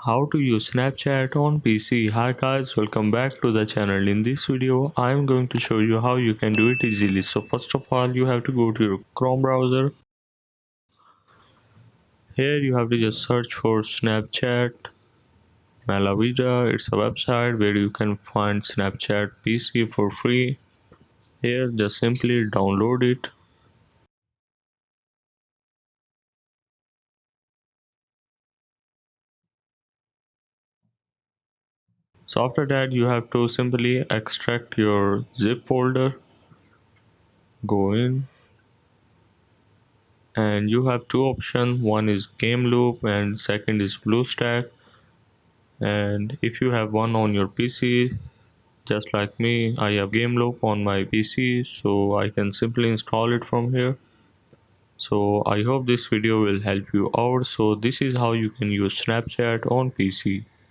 How to use Snapchat on PC. Hi guys, welcome back to the channel. In this video, I am going to show you how you can do it easily. So first of all, you have to go to your Chrome browser. Here you have to just search for Snapchat Malavida. It's a website where you can find Snapchat PC for free. Here just simply download it. So after that, you have to simply extract your zip folder. Go in and you have two options. One is game loop and second is BlueStack. And if you have one on your PC, just like me, I have game loop on my PC, so I can simply install it from here. So I hope this video will help you out. So this is how you can use Snapchat on PC.